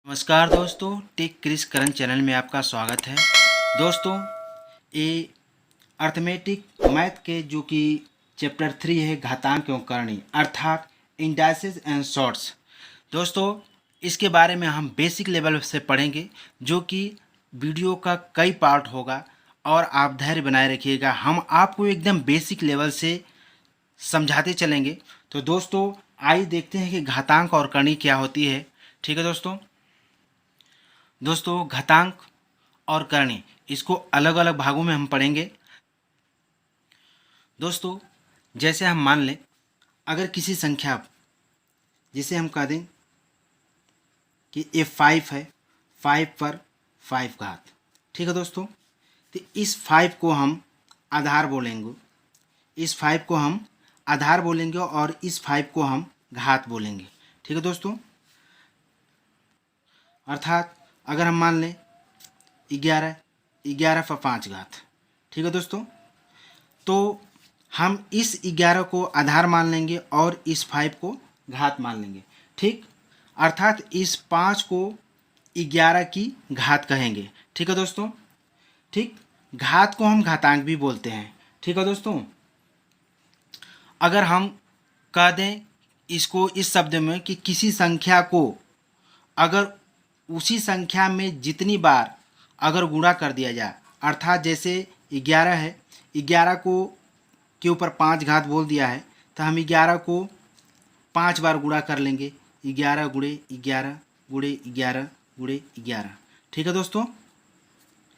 नमस्कार दोस्तों, take Chris करण channel में आपका स्वागत है। दोस्तों, ये अर्थमेटिक मैथ के जो कि चैप्टर 3 है घातांक एवं करणी अर्थात इंडाइसेस एंड शॉर्ट्स। दोस्तों, इसके बारे में हम बेसिक लेवल से पढ़ेंगे, जो कि वीडियो का कई पार्ट होगा और आप धैर्य बनाए रखिएगा। हम आपको एकदम बेसिक लेवल से समझाते चलेंगे। तो दोस्तों, आइए देखते हैं कि घातांक और करणी क्या होती है। ठीक है दोस्तों, घातांक और करणी इसको अलग अलग भागों में हम पढ़ेंगे। दोस्तों, जैसे हम मान लें, अगर किसी संख्या जिसे हम कह दें कि ये 5 है, 5 पर 5 घात। ठीक है दोस्तों, तो इस 5 को हम आधार बोलेंगे, इस 5 को हम आधार बोलेंगे और इस 5 को हम घात बोलेंगे। ठीक है दोस्तों, अर्थात अगर हम मान लें 11 पर 5 घात। ठीक है दोस्तों, तो हम इस 11 को आधार मान लेंगे और इस 5 को घात मान लेंगे। ठीक, अर्थात इस 5 को 11 की घात कहेंगे। ठीक है दोस्तों, ठीक, घात को हम घातांक भी बोलते हैं। ठीक है दोस्तों, अगर हम कह दें इसको इस शब्द में कि किसी संख्या को अगर उसी संख्या में जितनी बार अगर गुणा कर दिया जाए, अर्थात जैसे 11 है, 11 को के ऊपर 5 घात बोल दिया है, तो हम 11 को 5 बार गुणा कर लेंगे। 11 गुणे 11 गुणे 11 गुणे 11। ठीक है दोस्तों,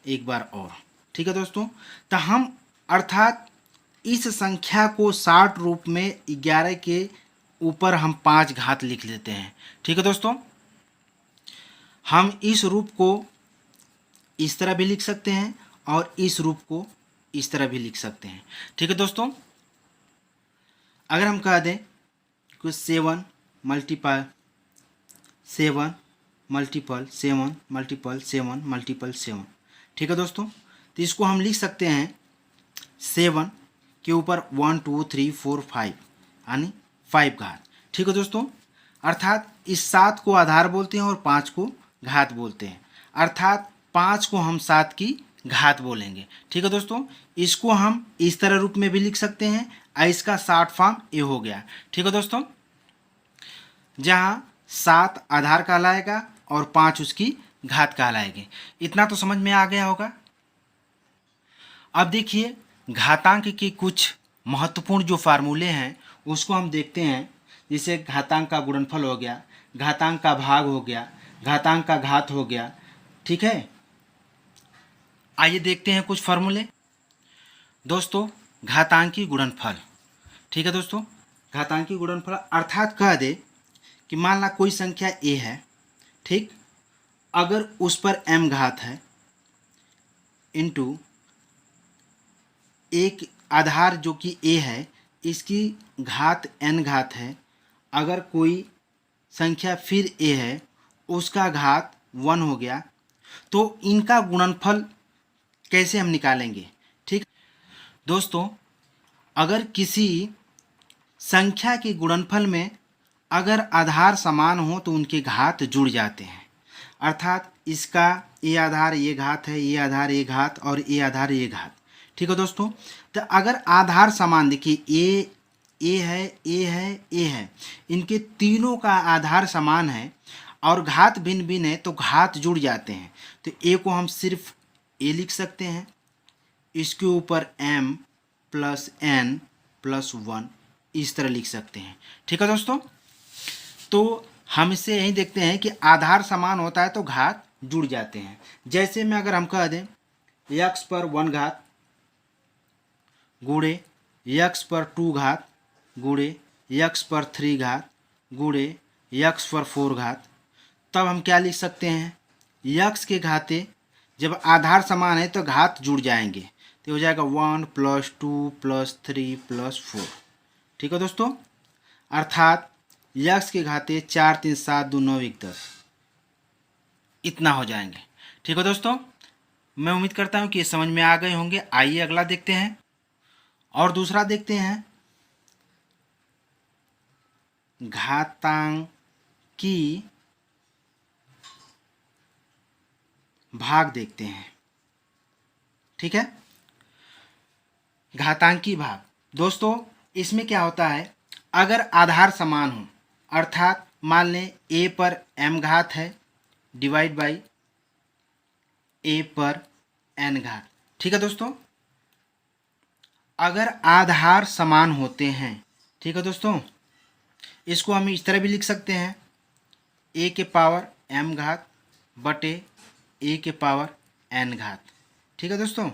एक बार और। ठीक है दोस्तों, तो हम अर्थात इस संख्या को 60 रूप में 11 के ऊपर हम 5 घात लिख लेते हैं। ठीक है दोस्तों, हम इस रूप को इस तरह भी लिख सकते हैं और इस रूप को इस तरह भी लिख सकते हैं। ठीक है दोस्तों, अगर हम कह दें कि 7 मल्टीपल 7 मल्टीपल 7 मल्टीपल 7 मल्टीपल 7। ठीक है दोस्तों, तो इसको हम लिख सकते हैं 7 के ऊपर 1 2 3 4 5 यानी 5 घात। ठीक है दोस्तों, अर्थात इस 7 को आधार बोलते हैं और 5 को घात बोलते हैं, अर्थात 5 को हम 7 की घात बोलेंगे। ठीक है दोस्तों, इसको हम इस तरह रूप में भी लिख सकते हैं और इसका 60 फॉर्म ये हो गया। ठीक है दोस्तों, जहाँ 7 आधार कहलाएगा और 5 उसकी घात कहलाएगी। इतना तो समझ में आ गया होगा। अब देखिए, घातांक के कुछ महत्वपूर्ण जो फार्मूले हैं उसको हम देखते हैं। जैसे घातांक का गुणनफल हो गया, घातांक का भाग हो गया, घातांक का घात हो गया। ठीक है, आइए देखते हैं कुछ फार्मूले। दोस्तों, घातांकी गुणनफल। ठीक है दोस्तों, घातांकी गुणनफल अर्थात कह दे कि मान ला कोई संख्या ए है, ठीक, अगर उस पर m घात है इंटू एक आधार जो कि a है, इसकी घात n घात है। अगर कोई संख्या फिर a है, उसका घात 1 हो गया, तो इनका गुणनफल कैसे हम निकालेंगे। ठीक दोस्तों, अगर किसी संख्या के गुणनफल में अगर आधार समान हो तो उनके घात जुड़ जाते हैं, अर्थात इसका ये आधार ये घात है, ये आधार ये घात और ये आधार ये घात। ठीक है दोस्तों, तो अगर आधार समान, देखिए ए है, ए है, ए है, इनके तीनों का आधार समान है और घात भिन्न भिन्न है तो घात जुड़ जाते हैं। तो ए को हम सिर्फ ए लिख सकते हैं, इसके ऊपर m प्लस n प्लस 1 इस तरह लिख सकते हैं। ठीक है दोस्तों, तो हम इससे यही देखते हैं कि आधार समान होता है तो घात जुड़ जाते हैं। जैसे में अगर हम कह दें x पर 1 घात गुणे x पर 2 घात गुणे x पर 3 घात गुणे x पर 4 घात, तब हम क्या लिख सकते हैं, x के घाते जब आधार समान है तो घात जुड़ जाएंगे, तो हो जाएगा 1 प्लस 2 प्लस 3 प्लस 4। ठीक है दोस्तों, अर्थात x के घाते 4 3 7 2 9 1 10 इतना हो जाएंगे। ठीक है दोस्तों, मैं उम्मीद करता हूँ कि ये समझ में आ गए होंगे। आइए अगला देखते हैं और दूसरा देखते हैं घातांकी भाग देखते हैं। ठीक है, घातांकी भाग। दोस्तों इसमें क्या होता है, अगर आधार समान हो, अर्थात मान लें a पर m घात है डिवाइड बाई a पर n घात। ठीक है दोस्तों, अगर आधार समान होते हैं, ठीक है दोस्तों, इसको हम इस तरह भी लिख सकते हैं, a के पावर m घात बटे a के पावर n घात। ठीक है दोस्तों,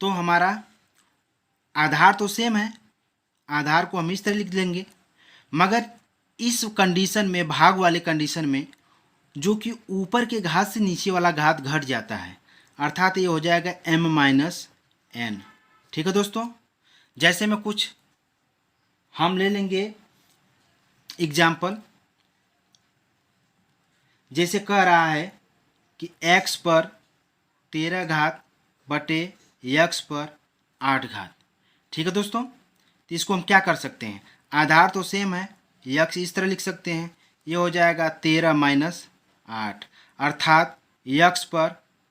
तो हमारा आधार तो सेम है, आधार को हम इस तरह लिख लेंगे, मगर इस कंडीशन में, भाग वाले कंडीशन में, जो कि ऊपर के घात से नीचे वाला घात घट जाता है, अर्थात ये हो जाएगा m माइनस n। ठीक है दोस्तों, जैसे में कुछ हम ले लेंगे एग्जाम्पल, जैसे कह रहा है कि x पर 13 घात बटे x पर 8 घात। ठीक है दोस्तों, तो इसको हम क्या कर सकते हैं, आधार तो सेम है, x इस तरह लिख सकते हैं, ये हो जाएगा 13 माइनस 8, अर्थात x पर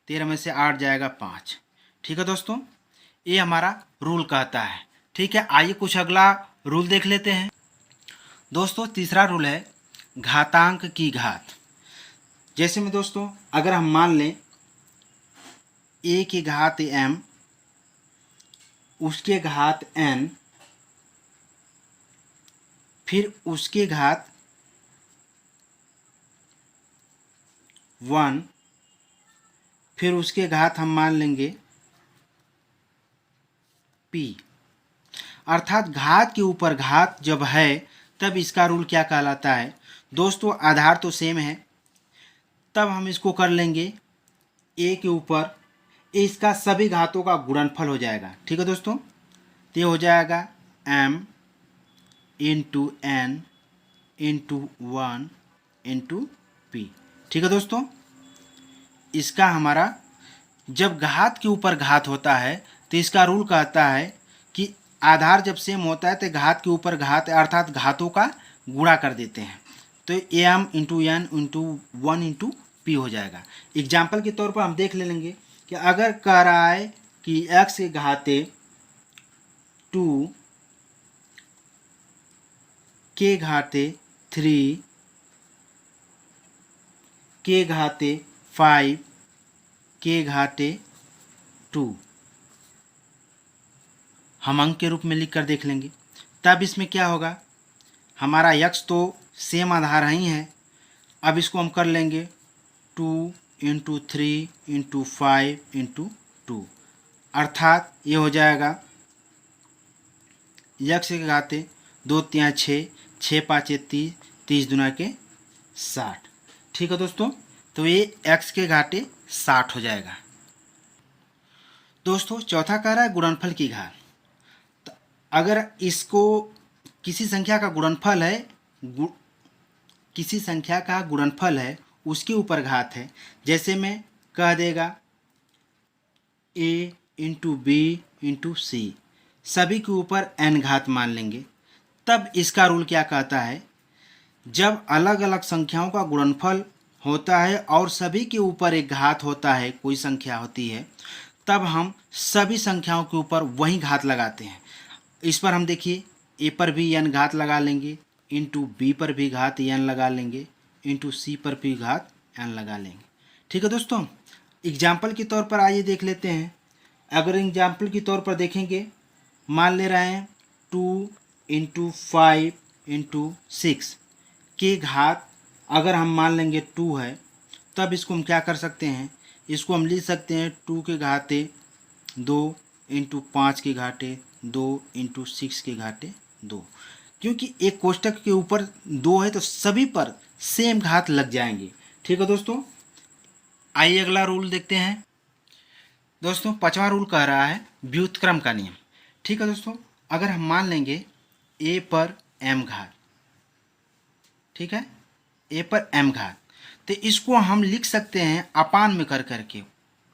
13 में से 8 जाएगा 5। ठीक है दोस्तों, ये हमारा रूल कहता है। ठीक है, आइए कुछ अगला रूल देख लेते हैं। दोस्तों तीसरा रूल है घातांक की घात। जैसे में दोस्तों अगर हम मान लें a की घात m, उसके घात n, फिर उसके घात 1, फिर उसके घात हम मान लेंगे p, अर्थात घात के ऊपर घात जब है तब इसका रूल क्या कहलाता है। दोस्तों आधार तो सेम है, तब हम इसको कर लेंगे a के ऊपर इसका सभी घातों का गुणनफल हो जाएगा। ठीक है दोस्तों, तो ये हो जाएगा m into n into 1 into p। ठीक है दोस्तों, इसका हमारा जब घात के ऊपर घात होता है तो इसका रूल कहता है कि आधार जब सेम होता है तो घात के ऊपर घात अर्थात घातों का गुणा कर देते हैं, तो m into n into 1 into p हो जाएगा। एग्जाम्पल के तौर पर हम देख ले लेंगे कि अगर कह रहा है कि x के घाते 2, के घाते 3, के घाते 5, के घाते 2 हम अंक के रूप में लिख कर देख लेंगे, तब इसमें क्या होगा, हमारा x तो सेम आधार ही है, अब इसको हम कर लेंगे 2 इंटू 3 इंटू 5 इंटू 2, अर्थात ये हो जाएगा x के घाते 2 3 6, 6 5 30, 30 दुना के 60। ठीक है दोस्तों, तो ये x के घाटे 60 हो जाएगा। दोस्तों चौथा कह रहा है गुणनफल की घात। तो अगर इसको किसी संख्या का गुणनफल है, किसी संख्या का गुणनफल है उसके ऊपर घात है, जैसे में कह देगा a इंटू बी इंटू सी, सभी के ऊपर n घात मान लेंगे, तब इसका रूल क्या कहता है, जब अलग अलग संख्याओं का गुणनफल होता है और सभी के ऊपर एक घात होता है, कोई संख्या होती है, तब हम सभी संख्याओं के ऊपर वही घात लगाते हैं। इस पर हम देखिए a पर भी n घात लगा लेंगे, इंटू बी पर भी घात n लगा लेंगे, इंटू सी पर भी घात n लगा लेंगे। ठीक है दोस्तों, एग्जाम्पल के तौर पर आइए देख लेते हैं। अगर एग्जाम्पल के तौर पर देखेंगे, मान ले रहे हैं 2 इंटू 5 इंटू 6 के घात अगर हम मान लेंगे 2 है, तब इसको हम क्या कर सकते हैं, इसको हम लिख सकते हैं 2 के घाते 2 इंटू 5 के घाटे 2 इंटू 6 के घाटे 2, क्योंकि एक कोष्टक के ऊपर 2 है तो सभी पर सेम घात लग जाएंगे। ठीक है दोस्तों, आइए अगला रूल देखते हैं। दोस्तों पांचवा रूल कह रहा है व्युत्क्रम का नियम। ठीक है दोस्तों, अगर हम मान लेंगे a पर m घात, ठीक है, a पर m घात, तो इसको हम लिख सकते हैं अपान में कर करके।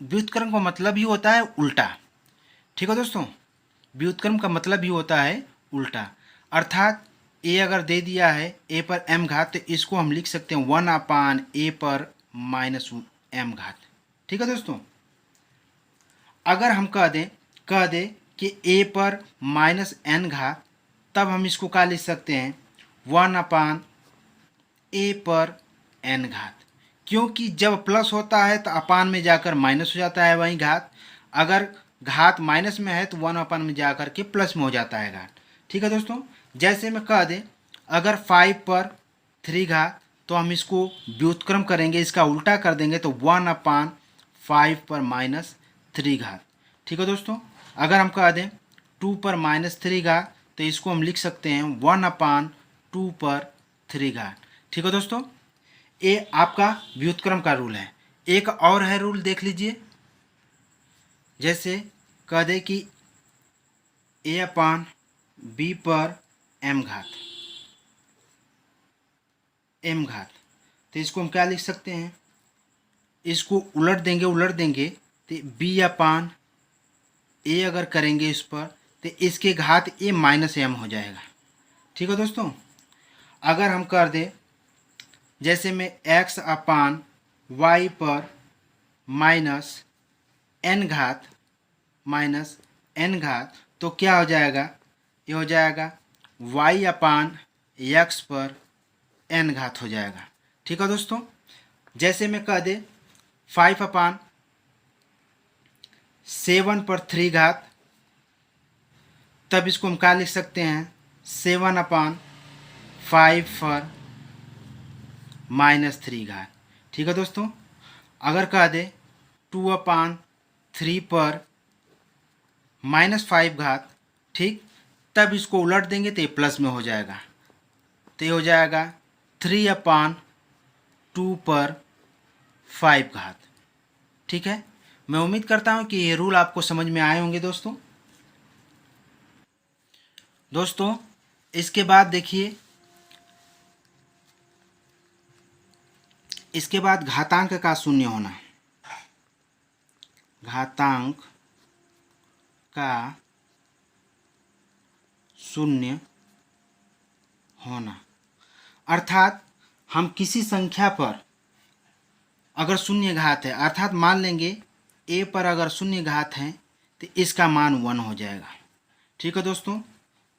व्युत्क्रम का मतलब ही होता है उल्टा। ठीक है दोस्तों, व्युत्क्रम का मतलब ही होता है उल्टा, अर्थात ए अगर दे दिया है ए पर एम घात, तो इसको हम लिख सकते हैं 1/a पर माइनस एम घात। ठीक है दोस्तों। अगर हम कह दें कि ए पर माइनस एन घात, तब हम इसको क्या लिख सकते हैं 1/a पर एन घात, क्योंकि जब प्लस होता है तो अपान में जाकर माइनस हो जाता है वहीं घात, अगर घात माइनस में है तो 1/, में जाकर के प्लस में हो जाता है घात। ठीक है दोस्तों। जैसे मैं कह दें अगर 5 पर 3 घात, तो हम इसको व्युत्क्रम करेंगे, इसका उल्टा कर देंगे तो 1/5 पर माइनस 3 घात। ठीक है दोस्तों। अगर हम कह दें 2 पर माइनस 3 घात, तो इसको हम लिख सकते हैं 1/2 पर 3 घात। ठीक है दोस्तों। ये आपका व्युत्क्रम का रूल है। एक और है रूल, देख लीजिए। जैसे कह दे कि a/b पर m घात, तो इसको हम क्या लिख सकते हैं, इसको उलट देंगे तो b/a अगर करेंगे इस पर, तो इसके घात a माइनस एम हो जाएगा। ठीक है दोस्तों। अगर हम कर दें जैसे में x/y पर माइनस n घात, तो क्या हो जाएगा, ये हो जाएगा y/x पर n घात हो जाएगा। ठीक है दोस्तों। जैसे मैं कह दे 5/7 पर 3 घात, तब इसको हम क्या लिख सकते हैं 7/5 पर माइनस 3 घात। ठीक है दोस्तों। अगर कह दे 2/3 पर माइनस 5 घात, ठीक, तब इसको उलट देंगे तो ये प्लस में हो जाएगा, तो ये हो जाएगा 3/2 पर 5 घात। ठीक है। मैं उम्मीद करता हूँ कि ये रूल आपको समझ में आए होंगे दोस्तों। इसके बाद देखिए, इसके बाद घातांक का शून्य होना, घातांक का शून्य होना, अर्थात हम किसी संख्या पर अगर शून्य घात है, अर्थात मान लेंगे a पर अगर शून्य घात है तो इसका मान 1 हो जाएगा। ठीक है दोस्तों।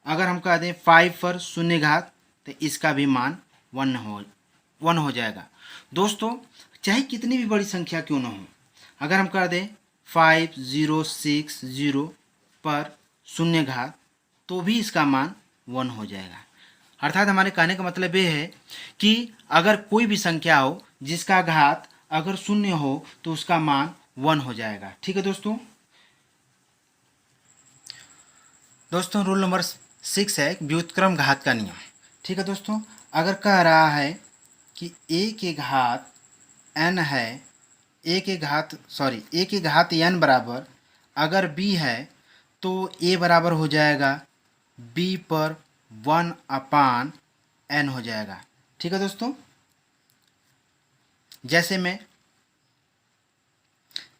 अगर हम कह दें 5 पर शून्य घात, तो इसका भी मान 1 हो जाएगा। दोस्तों चाहे कितनी भी बड़ी संख्या क्यों ना हो, अगर हम कह दें 5060 पर शून्य घात, तो भी इसका मान 1 हो जाएगा। अर्थात हमारे कहने का मतलब ये है कि अगर कोई भी संख्या हो जिसका घात अगर शून्य हो तो उसका मान 1 हो जाएगा। ठीक है दोस्तों। रूल नंबर 6 है व्युत्क्रम घात का नियम। ठीक है दोस्तों। अगर कह रहा है कि a के घात n है, a के घात n बराबर अगर b है, तो a बराबर हो जाएगा b पर 1/n हो जाएगा। ठीक है दोस्तों।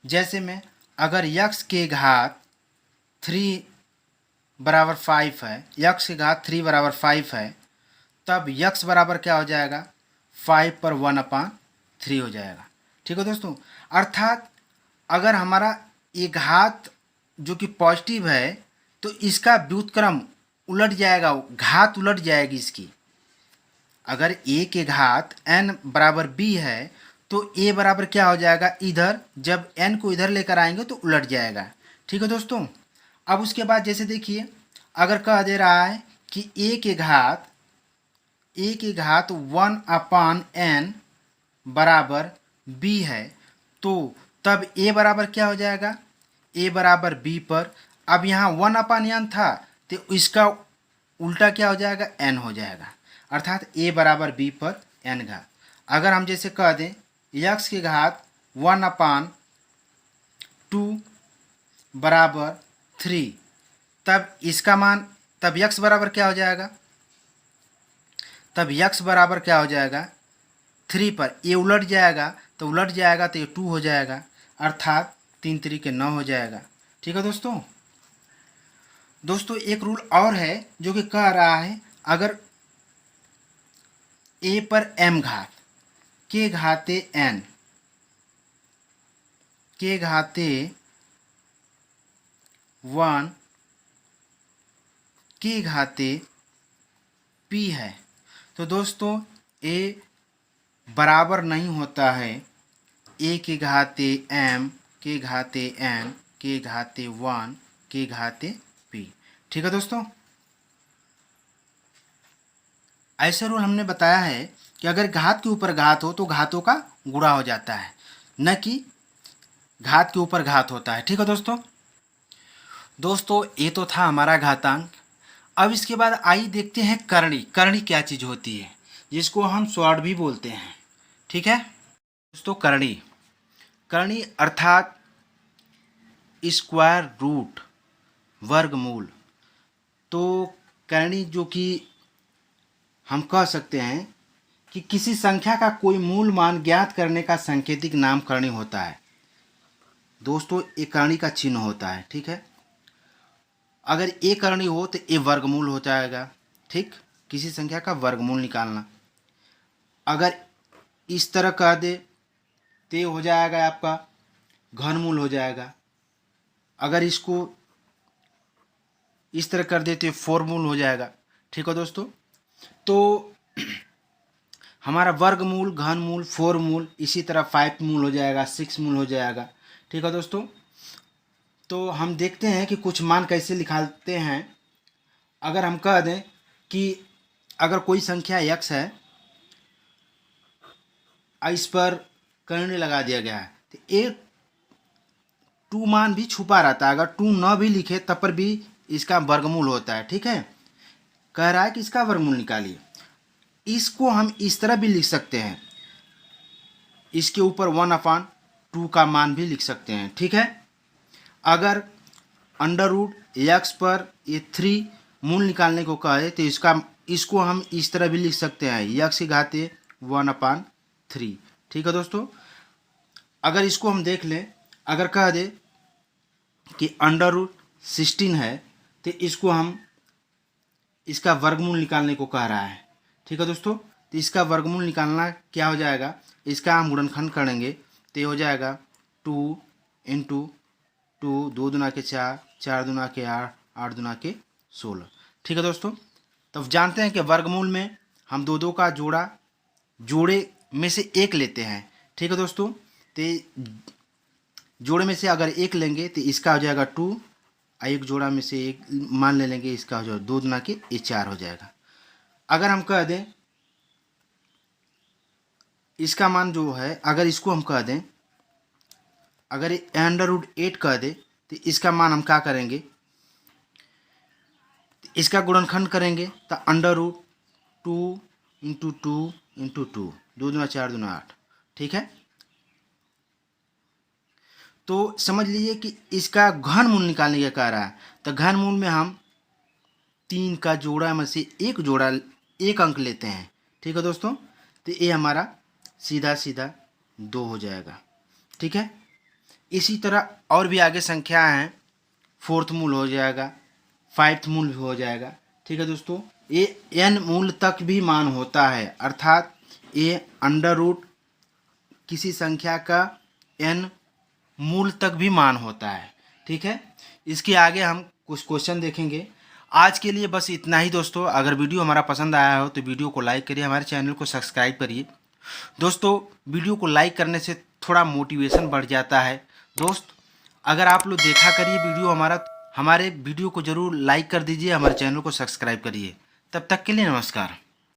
जैसे में अगर x के घात 3 बराबर 5 है, x के घात 3 बराबर 5 है, तब x बराबर क्या हो जाएगा 5 पर 1/3 हो जाएगा। ठीक है दोस्तों। अर्थात अगर हमारा ये घात जो कि पॉजिटिव है, तो इसका व्युत्क्रम उलट जाएगा, घात उलट जाएगी इसकी। अगर a के घात n बराबर b है, तो a बराबर क्या हो जाएगा, इधर जब n को इधर लेकर आएंगे तो उलट जाएगा। ठीक है दोस्तों। अब उसके बाद जैसे देखिए, अगर कह दे रहा है कि a के घात 1/n बराबर b है, तो तब a बराबर क्या हो जाएगा, a बराबर b पर, अब यहाँ 1/n था तो इसका उल्टा क्या हो जाएगा, n हो जाएगा। अर्थात a बराबर b पर n घात। अगर हम जैसे कह दें x के घात 1/2 बराबर 3, तब इसका मान, तब x बराबर क्या हो जाएगा, 3 पर ये उलट जाएगा, तो ये 2 हो जाएगा, अर्थात 3 3 9 हो जाएगा। ठीक है दोस्तों। एक रूल और है जो कि कह रहा है अगर ए पर m घात के घाते n के घाते 1 के घाते p है। तो दोस्तों a बराबर नहीं होता है a के घाते m के घाते n के घाते 1 के घाते p। ठीक है दोस्तों, ऐसे रूल हमने बताया है कि अगर घात के ऊपर घात हो तो घातों का गुणा हो जाता है, न कि घात के ऊपर घात होता है। ठीक है दोस्तों ये तो था हमारा घातांक। अब इसके बाद आइए देखते हैं करणी। करणी क्या चीज़ होती है, जिसको हम शॉर्ट भी बोलते हैं। ठीक है दोस्तों, करणी करणी अर्थात स्क्वायर रूट, वर्गमूल। तो करणी जो कि हम कह सकते हैं कि किसी संख्या का कोई मूल मान ज्ञात करने का सांकेतिक नाम करणी होता है। दोस्तों ये करणी का चिन्ह होता है। ठीक है, अगर ए करणी हो तो ए वर्गमूल हो जाएगा। ठीक, किसी संख्या का वर्गमूल निकालना। अगर इस तरह कह दे तो ये हो जाएगा आपका घनमूल हो जाएगा। अगर इसको इस तरह कर दे तो फॉर्मूल हो जाएगा। ठीक है दोस्तों, तो हमारा वर्गमूल, घनमूल, फॉर्मूल, इसी तरह 5 मूल हो जाएगा, 6 मूल हो जाएगा। ठीक है दोस्तों, तो हम देखते हैं कि कुछ मान कैसे निकालते हैं। अगर हम कह दें कि अगर कोई संख्या x है, इस पर करणी लगा दिया गया है, तो ये 2 मान भी छुपा रहता है। अगर 2 न भी लिखे तब पर भी इसका वर्गमूल होता है। ठीक है, कह रहा है कि इसका वर्गमूल निकालिए। इसको हम इस तरह भी लिख सकते हैं, इसके ऊपर 1/2 का मान भी लिख सकते हैं। ठीक है, अगर अंडर रूट x पर ये 3 मूल निकालने को कहे तो इसको हम इस तरह भी लिख सकते हैं, x की घाते 1/3। ठीक है दोस्तों, अगर इसको हम देख लें, अगर कह दे कि अंडर रूट 16 है तो इसको हम इसका वर्गमूल निकालने को कह रहा है। ठीक है दोस्तों, तो इसका वर्गमूल निकालना क्या हो जाएगा, इसका हम गुणनखंड करेंगे तो ये हो जाएगा 2 × 2, 2 दूना के 4, 4 दूना के 8, 8 दूना के 16। ठीक है दोस्तों, तब जानते हैं कि वर्गमूल में हम दो का जोड़े में से एक लेते हैं। ठीक है दोस्तों, तो जोड़े में से अगर एक लेंगे तो इसका हो जाएगा 2, एक जोड़ा में से एक मान ले लेंगे, इसका हो जाएगा 2 दूना के 4 हो जाएगा। अगर हम कह दें इसका मान जो है, अगर इसको हम कह दें, अगर अंडर रूट 8 कह दे तो इसका मान हम क्या करेंगे, इसका गुणनखंड करेंगे तो अंडर रूट 2 × 2 × 2, 2 दूना 4, 2 दूना 8। ठीक है, तो समझ लीजिए कि इसका घनमूल निकालने का कह रहा है। तो घनमूल में हम 3 का जोड़ा में से एक अंक लेते हैं। ठीक है दोस्तों, तो ये हमारा सीधा 2 हो जाएगा। ठीक है, इसी तरह और भी आगे संख्या हैं, 4th मूल हो जाएगा, 5th मूल भी हो जाएगा। ठीक है दोस्तों, ये n मूल तक भी मान होता है, अर्थात ये अंडर रूट किसी संख्या का n मूल तक भी मान होता है। ठीक है, इसके आगे हम कुछ क्वेश्चन देखेंगे। आज के लिए बस इतना ही दोस्तों। अगर वीडियो हमारा पसंद आया हो तो वीडियो को लाइक करिए, हमारे चैनल को सब्सक्राइब करिए। दोस्तों वीडियो को लाइक करने से थोड़ा मोटिवेशन बढ़ जाता है। दोस्त अगर आप लोग देखा करिए वीडियो हमारे वीडियो को ज़रूर लाइक कर दीजिए, हमारे चैनल को सब्सक्राइब करिए। तब तक के लिए नमस्कार।